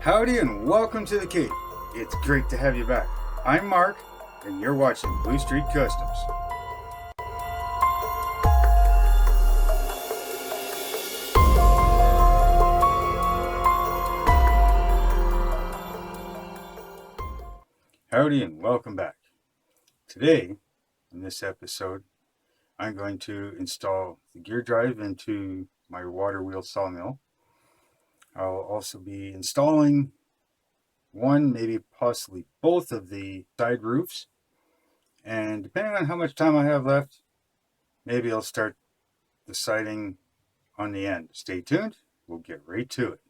Howdy and welcome to the Cape. It's great to have you back. I'm Mark and you're watching Blue Street Customs. Howdy and welcome back. Today, in this episode, I'm going to install the gear drive into my Waterwheel Sawmill. I'll also be installing one, maybe possibly both of the side roofs. And depending on how much time I have left, maybe I'll start the siding on the end. Stay tuned. We'll get right to it.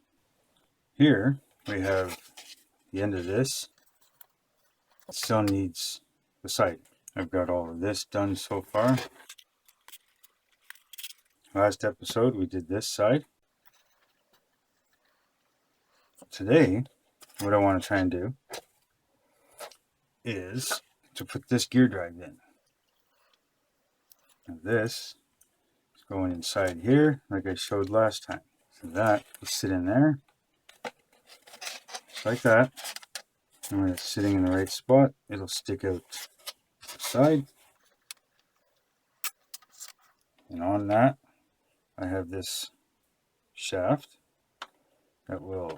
Here we have the end of this. It still needs the siding. I've got all of this done so far. Last episode we did this side. Today, what I want to try and do is to put this gear drive in. Now this is going inside here like I showed last time. So that will sit in there, just like that. And when it's sitting in the right spot, it'll stick out the side. And on that, I have this shaft that will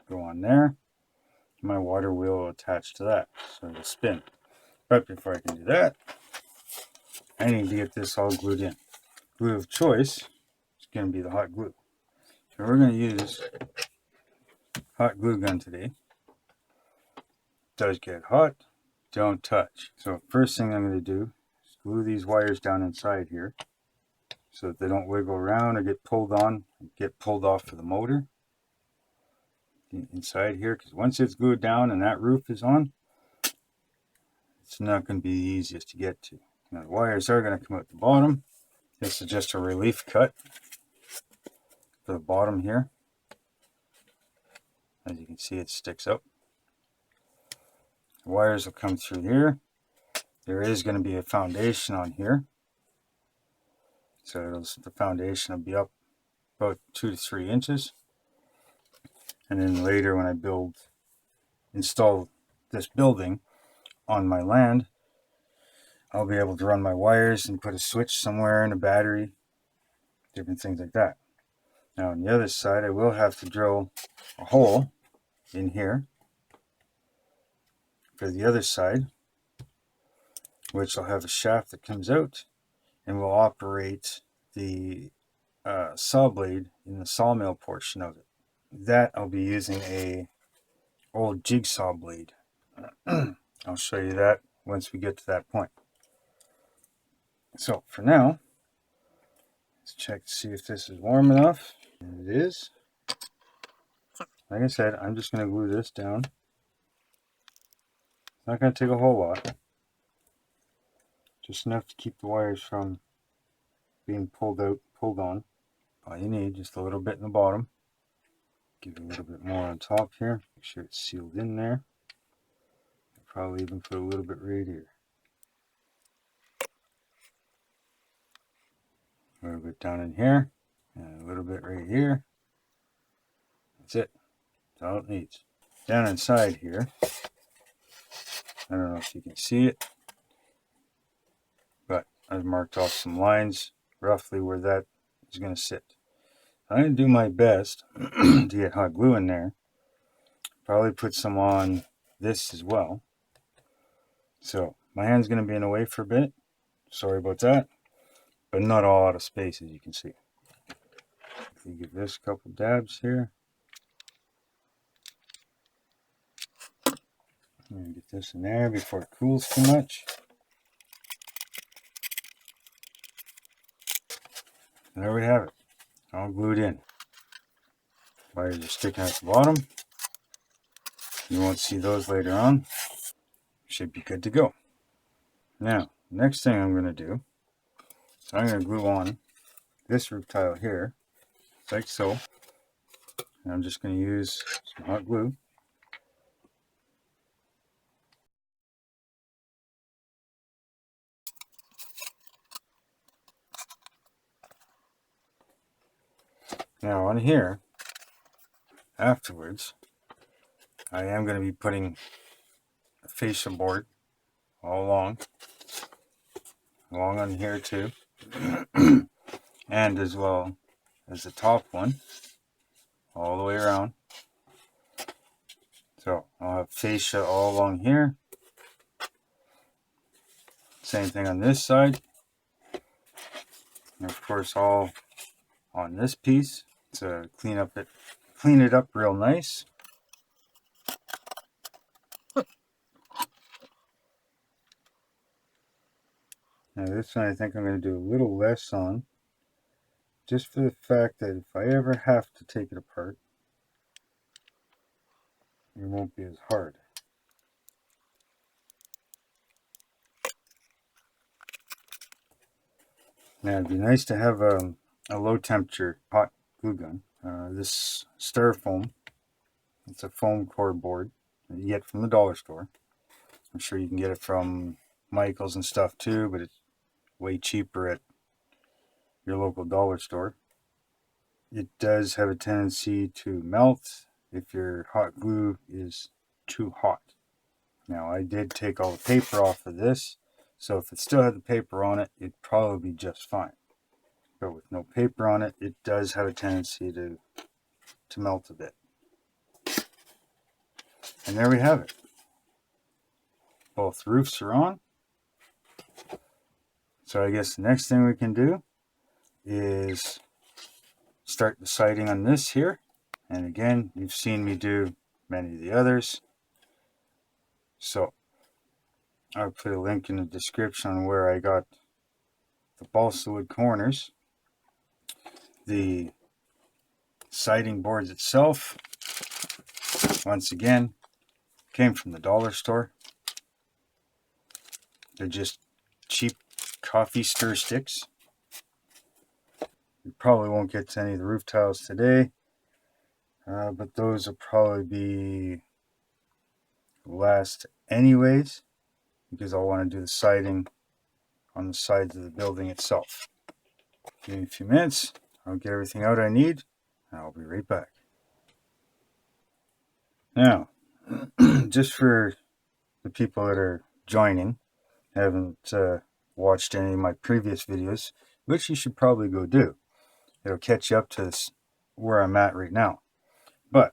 go on there. My water wheel will attach to that, so it'll spin. But before I can do that, I need to get this all glued in. Glue of choice is going to be the hot glue. So we're going to use hot glue gun today. It does get hot, don't touch. So first thing I'm going to do is glue these wires down inside here so that they don't wiggle around or get pulled on, get pulled off of the motor. Inside here, because once it's glued down and that roof is on, it's not going to be the easiest to get to. Now the wires are going to come out the bottom. This is just a relief cut for the bottom here. As you can see, it sticks up. The wires will come through here. There is going to be a foundation on here, so the foundation will be up about 2 to 3 inches. And then later when I install this building on my land, I'll be able to run my wires and put a switch somewhere and a battery, different things like that. Now on the other side, I will have to drill a hole in here for the other side, which will have a shaft that comes out and will operate the saw blade in the sawmill portion of it. That I'll be using a old jigsaw blade. I'll show you that once we get to that point. So for now, let's check to see if this is warm enough. And it is. Like I said, I'm just going to glue this down. It's not going to take a whole lot. Just enough to keep the wires from being pulled on. All you need, just a little bit in the bottom. Give it a little bit more on top here. Make sure it's sealed in there. I'll probably even put a little bit right here. A little bit down in here. And a little bit right here. That's it. That's all it needs. Down inside here, I don't know if you can see it, but I've marked off some lines roughly where that is going to sit. I'm going to do my best to get hot glue in there. Probably put some on this as well. So my hand's going to be in the way for a bit. Sorry about that. But not all out of space, as you can see. You give this a couple dabs here. And get this in there before it cools too much. There we have it. All glued in. Wires are sticking out the bottom. You won't see those later on. Should be good to go. Now, next thing I'm going to do, so I'm going to glue on this roof tile here, like so. And I'm just going to use some hot glue. Now on here, afterwards, I am going to be putting a fascia board all along on here too, and as well as the top one all the way around. So I'll have fascia all along here. Same thing on this side, and of course all on this piece to clean it up real nice. Now this one I think I'm going to do a little less on, just for the fact that if I ever have to take it apart, it won't be as hard. Now it'd be nice to have a low temperature hot glue gun. This styrofoam, it's a foam core board that you get from the dollar store. I'm sure you can get it from Michael's and stuff too, but it's way cheaper at your local dollar store. It does have a tendency to melt if your hot glue is too hot. Now I did take all the paper off of this, so if it still had the paper on it, it'd probably be just fine. But with no paper on it, it does have a tendency to melt a bit. And there we have it. Both roofs are on. So I guess the next thing we can do is start the siding on this here. And again, you've seen me do many of the others. So I'll put a link in the description on where I got the balsa wood corners. The siding boards itself, once again, came from the dollar store. They're just cheap coffee stir sticks. You probably won't get to any of the roof tiles today, but those will probably be last anyways, because I'll want to do the siding on the sides of the building itself. Give me a few minutes, I'll get everything out I need, and I'll be right back. Now, just for the people that are joining, haven't watched any of my previous videos, which you should probably go do. It'll catch you up to where I'm at right now. But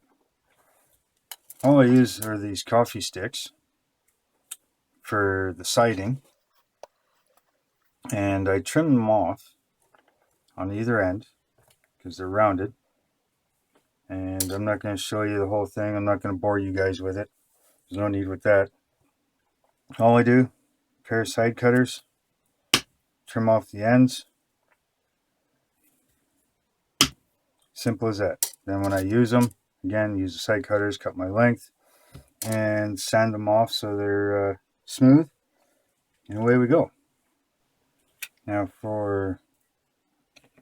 all I use are these coffee sticks for the siding, and I trim them off on either end because they're rounded. And I'm not going to show you the whole thing. I'm not going to bore you guys with it. There's no need with that. All I do, a pair of side cutters, trim off the ends. Simple as that. Then when I use them, again, use the side cutters, cut my length, and sand them off so they're smooth. And away we go. Now for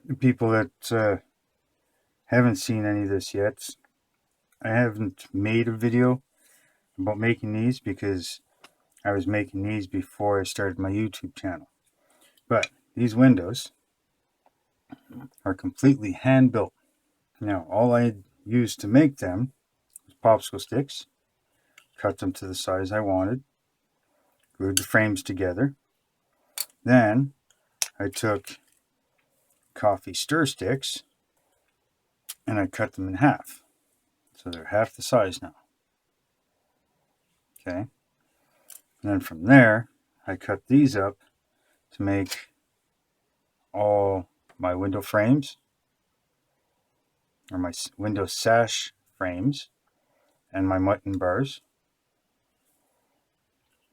the people that haven't seen any of this yet, I haven't made a video about making these because I was making these before I started my YouTube channel. But these windows are completely hand built. Now all I used to make them was popsicle sticks, cut them to the size I wanted, glued the frames together. Then I took coffee stir sticks and I cut them in half. So they're half the size now. Okay. And then from there, I cut these up to make all my window frames, or my window sash frames, and my mutton bars.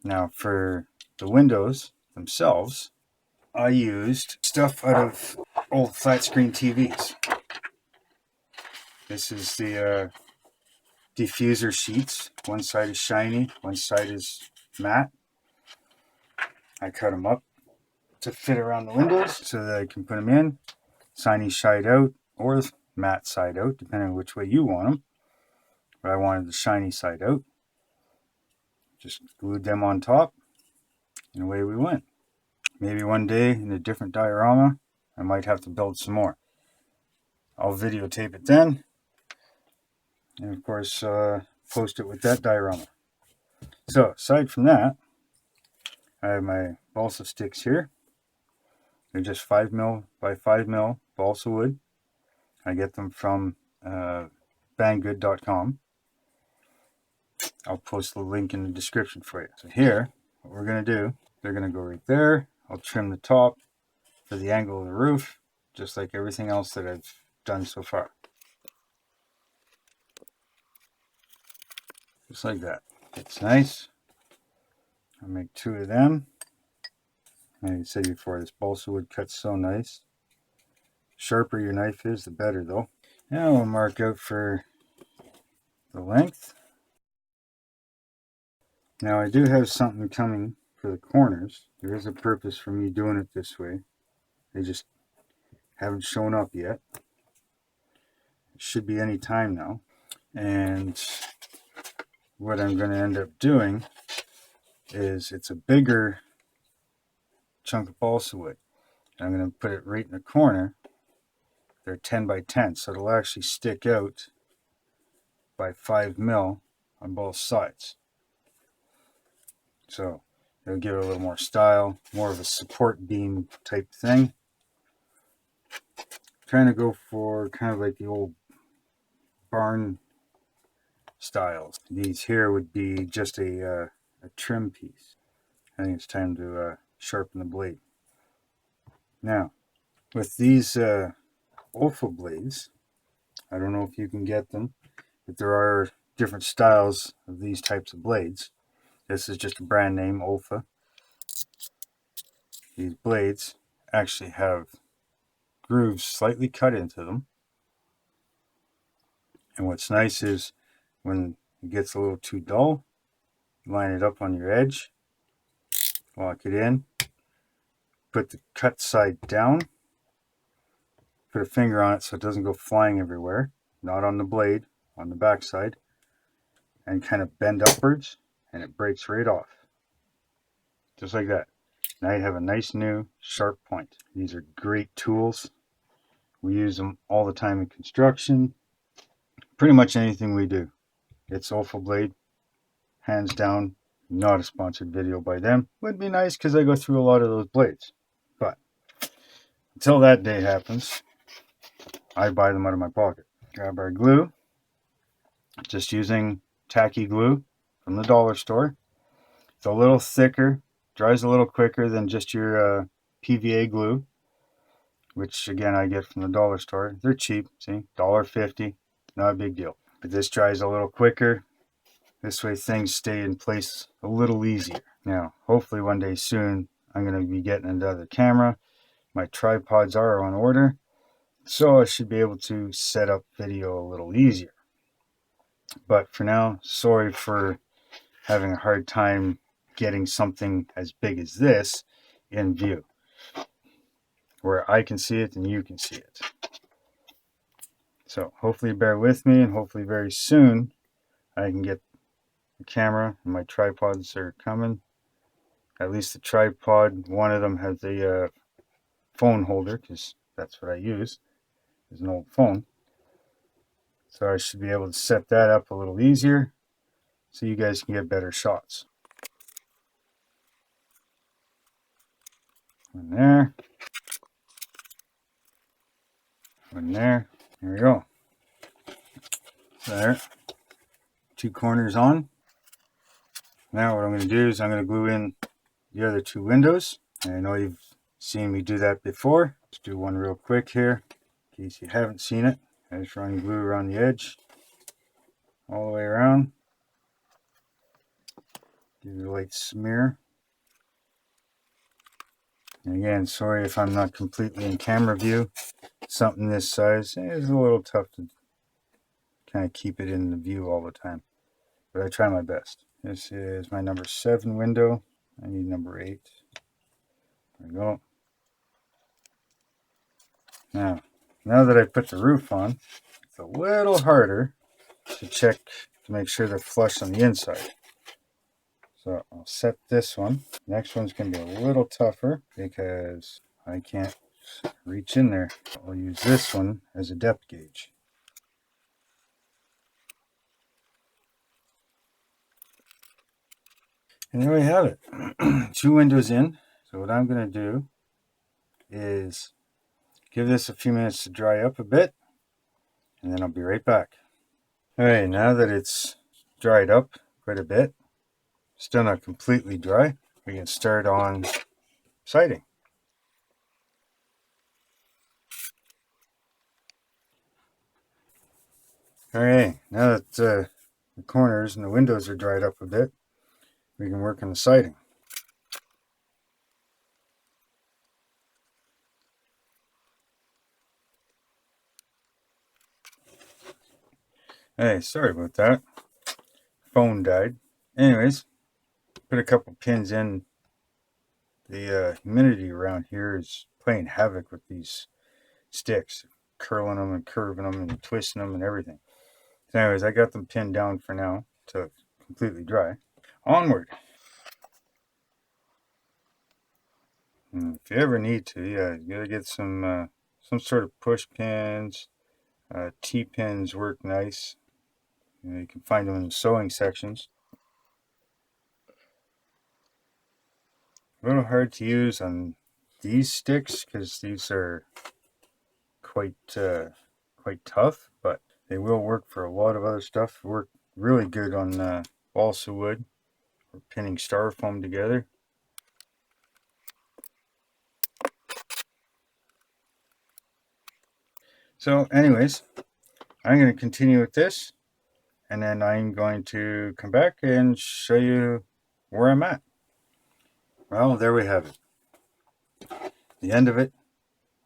Now for the windows themselves, I used stuff out of old flat screen TVs. This is the diffuser sheets. One side is shiny, one side is matte. I cut them up to fit around the windows so that I can put them in, shiny side out or matte side out, depending on which way you want them. But I wanted the shiny side out. Just glued them on top, and away we went. Maybe one day in a different diorama, I might have to build some more. I'll videotape it then, And of course, post it with that diorama. So aside from that, I have my balsa sticks here. They're just 5mm by 5mm balsa wood. I get them from banggood.com. I'll post the link in the description for you. So here, what we're going to do, they're going to go right there. I'll trim the top for the angle of the roof, just like everything else that I've done so far. Just like that. It's nice. I'll make 2 of them. Like I said before, this balsa wood cuts so nice. Sharper your knife is, the better though. Now we'll mark out for the length. Now I do have something coming for the corners. There is a purpose for me doing it this way. They just haven't shown up yet. It should be any time now. And what I'm going to end up doing is, it's a bigger chunk of balsa wood. I'm going to put it right in the corner. They're 10 by 10, so it'll actually stick out by 5mm on both sides. So it'll give it a little more style, more of a support beam type thing. Trying to go for kind of like the old barn styles. These here would be just a trim piece. I think it's time to sharpen the blade. Now, with these Olfa blades, I don't know if you can get them, but there are different styles of these types of blades. This is just a brand name, Olfa. These blades actually have grooves slightly cut into them. And what's nice is when it gets a little too dull, line it up on your edge, lock it in, put the cut side down, put a finger on it so it doesn't go flying everywhere, not on the blade, on the back side, and kind of bend upwards, and it breaks right off. Just like that. Now you have a nice new sharp point. These are great tools. We use them all the time in construction. Pretty much anything we do. It's Olfa blade, hands down. Not a sponsored video by them. Would be nice because I go through a lot of those blades. But until that day happens, I buy them out of my pocket. Grab our glue. Just using tacky glue from the dollar store. It's a little thicker, dries a little quicker than just your PVA glue, which again I get from the dollar store. They're cheap, see, $1.50, not a big deal. But this dries a little quicker. This way things stay in place a little easier. Now, hopefully one day soon, I'm going to be getting another camera. My tripods are on order, so I should be able to set up video a little easier. But for now, sorry for having a hard time getting something as big as this in view, where I can see it and you can see it. So hopefully bear with me, and hopefully very soon I can get the camera, and my tripods are coming. At least the tripod, one of them has a phone holder, because that's what I use, is an old phone. So I should be able to set that up a little easier so you guys can get better shots. One there. One there. There we go. There. 2 corners on. Now what I'm going to do is I'm going to glue in the other 2 windows. And I know you've seen me do that before. Let's do one real quick here, in case you haven't seen it. I just run glue around the edge, all the way around. Give it a light smear. And again, sorry if I'm not completely in camera view. Something this size is a little tough to kind of keep it in the view all the time, but I try my best. This is my number 7 window. I need number 8. There we go. Now that I put the roof on, it's a little harder to check to make sure they're flush on the inside. So I'll set this one. Next one's going to be a little tougher because I can't reach in there. I'll use this one as a depth gauge. And there we have it. 2 windows in. So what I'm going to do is give this a few minutes to dry up a bit, and then I'll be right back. Alright, now that it's dried up quite a bit, still not completely dry, we can start on siding. Alright, now that the corners and the windows are dried up a bit, we can work on the siding. Hey, sorry about that. Phone died. Anyways, put a couple pins in. The humidity around here is playing havoc with these sticks, curling them and curving them and twisting them and everything. So anyways, I got them pinned down for now to completely dry. Onward. If you ever need to, yeah, you gotta get some sort of push pins. T-pins work nice. You can find them in the sewing sections. A little hard to use on these sticks because these are quite tough, but they will work for a lot of other stuff. Work really good on balsa wood or pinning styrofoam together. So anyways, I'm going to continue with this, and then I'm going to come back and show you where I'm at. Well, there we have it. The end of it,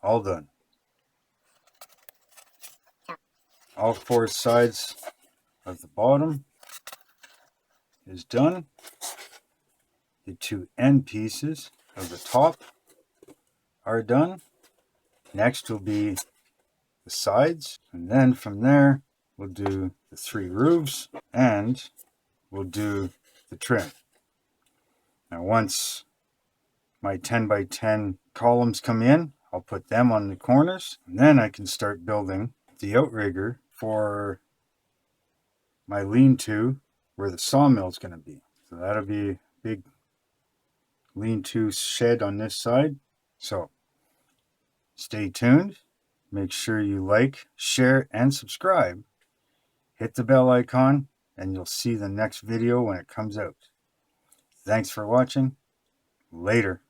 all done. All 4 sides of the bottom is done. The 2 end pieces of the top are done. Next will be the sides, and then from there we'll do the 3 roofs and we'll do the trim. Now once my 10 by 10 columns come in, I'll put them on the corners, and then I can start building the outrigger for my lean-to where the sawmill is going to be. So that'll be a big lean-to shed on this side. So stay tuned. Make sure you like, share, and subscribe. Hit the bell icon, and you'll see the next video when it comes out. Thanks for watching. Later.